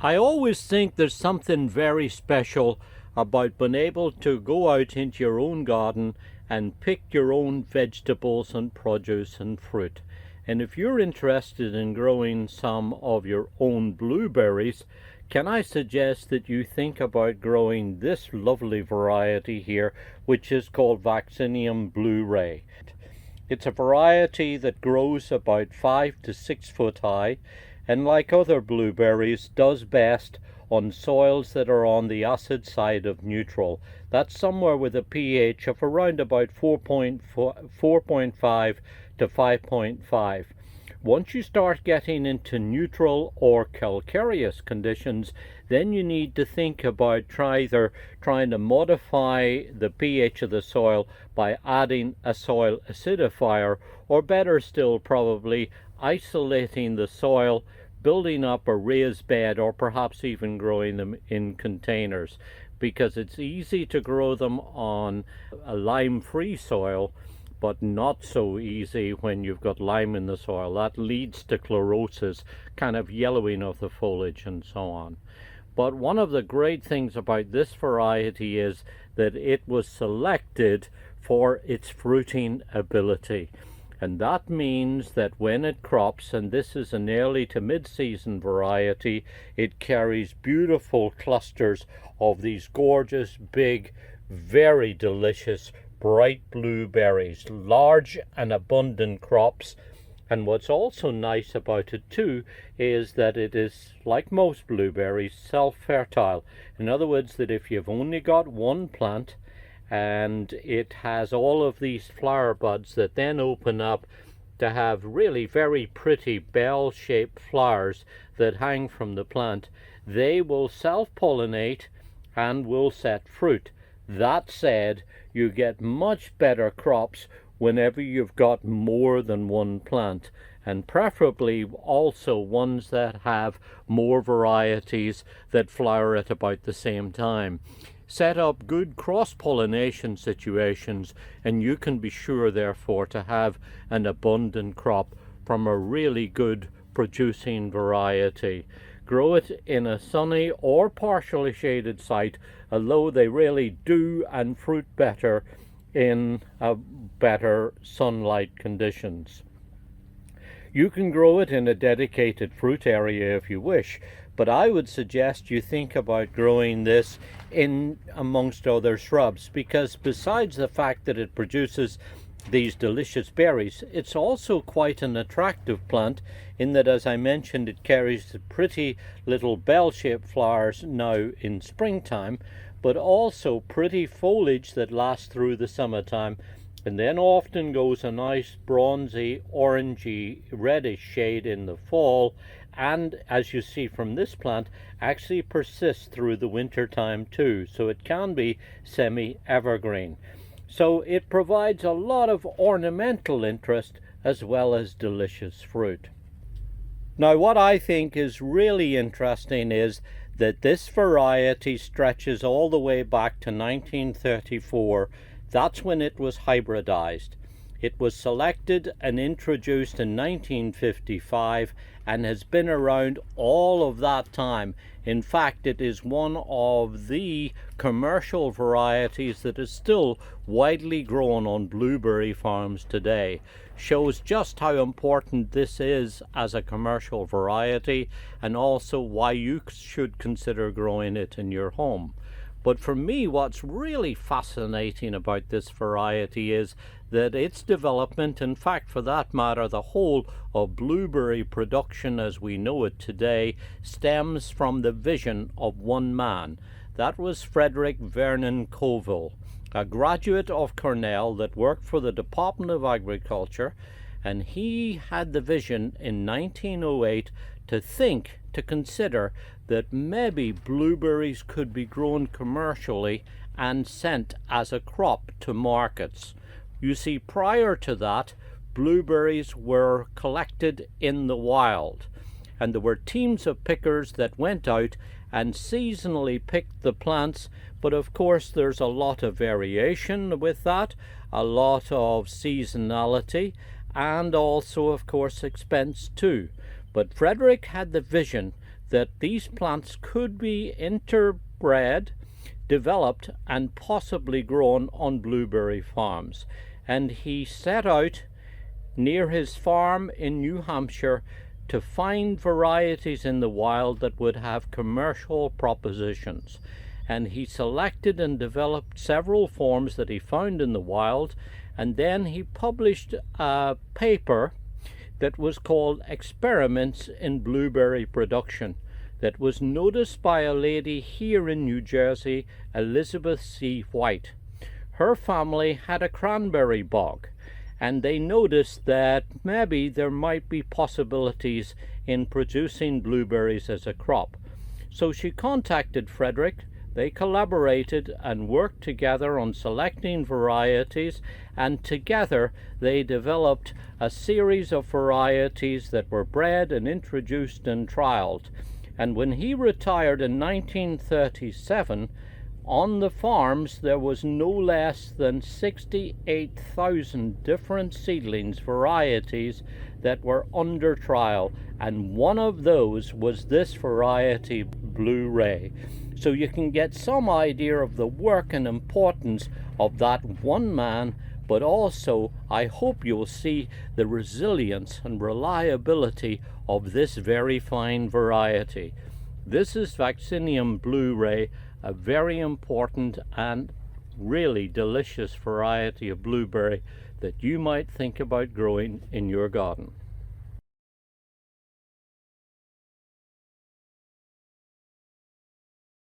I always think there's something very special about being able to go out into your own garden and pick your own vegetables and produce and fruit. And if you're interested in growing some of your own blueberries, can I suggest that you think about growing this lovely variety here, which is called Vaccinium Blueray. It's a variety that grows about 5 to 6 foot high, and like other blueberries, does best on soils that are on the acid side of neutral. That's somewhere with a pH of around about 4.5 to 5.5. Once you start getting into neutral or calcareous conditions, then you need to think about either trying to modify the pH of the soil by adding a soil acidifier, or better still probably isolating the soil, building up a raised bed, or perhaps even growing them in containers, because it's easy to grow them on a lime-free soil, but not so easy when you've got lime in the soil. That leads to chlorosis, kind of yellowing of the foliage and so on. But one of the great things about this variety is that it was selected for its fruiting ability. And that means that when it crops, and this is an early to mid-season variety, it carries beautiful clusters of these gorgeous, big, very delicious, bright blueberries, large and abundant crops. And what's also nice about it too is that it is, like most blueberries, self-fertile. In other words, that if you've only got one plant and it has all of these flower buds that then open up to have really very pretty bell-shaped flowers that hang from the plant, they will self-pollinate and will set fruit. That said, you get much better crops whenever you've got more than one plant, and preferably also ones that have more varieties that flower at about the same time. Set up good cross-pollination situations, and you can be sure therefore to have an abundant crop from a really good producing variety. Grow it in a sunny or partially shaded site, although they really do and fruit better in better sunlight conditions. You can grow it in a dedicated fruit area if you wish, but I would suggest you think about growing this in amongst other shrubs, because besides the fact that it produces these delicious berries, it's also quite an attractive plant in that, as I mentioned, it carries the pretty little bell-shaped flowers now in springtime, but also pretty foliage that lasts through the summertime, and then often goes a nice bronzy, orangey, reddish shade in the fall, and as you see from this plant, actually persists through the winter time too, so it can be semi-evergreen. So it provides a lot of ornamental interest as well as delicious fruit. Now, what I think is really interesting is that this variety stretches all the way back to 1934. That's when it was hybridized. It was selected and introduced in 1955 and has been around all of that time. In fact, it is one of the commercial varieties that is still widely grown on blueberry farms today. Shows just how important this is as a commercial variety, and also why you should consider growing it in your home. But for me, what's really fascinating about this variety is that its development, in fact, for that matter, the whole of blueberry production as we know it today, stems from the vision of one man. That was Frederick Vernon Coville, a graduate of Cornell that worked for the Department of Agriculture, and he had the vision in 1908 to consider that maybe blueberries could be grown commercially and sent as a crop to markets. You see, prior to that, blueberries were collected in the wild, and there were teams of pickers that went out and seasonally picked the plants, but of course there's a lot of variation with that, a lot of seasonality, and also of course expense too. But Frederick had the vision that these plants could be interbred, developed, and possibly grown on blueberry farms. And he set out near his farm in New Hampshire to find varieties in the wild that would have commercial propositions. And he selected and developed several forms that he found in the wild, and then he published a paper that was called Experiments in Blueberry Production, that was noticed by a lady here in New Jersey, Elizabeth C. White. Her family had a cranberry bog, and they noticed that maybe there might be possibilities in producing blueberries as a crop. So she contacted Frederick. They collaborated and worked together on selecting varieties, and together they developed a series of varieties that were bred and introduced and trialed. And when he retired in 1937, on the farms there was no less than 68,000 different seedlings, varieties that were under trial, and one of those was this variety, Blueray. So you can get some idea of the work and importance of that one man, but also I hope you'll see the resilience and reliability of this very fine variety. This is Vaccinium Blueray, a very important and really delicious variety of blueberry that you might think about growing in your garden.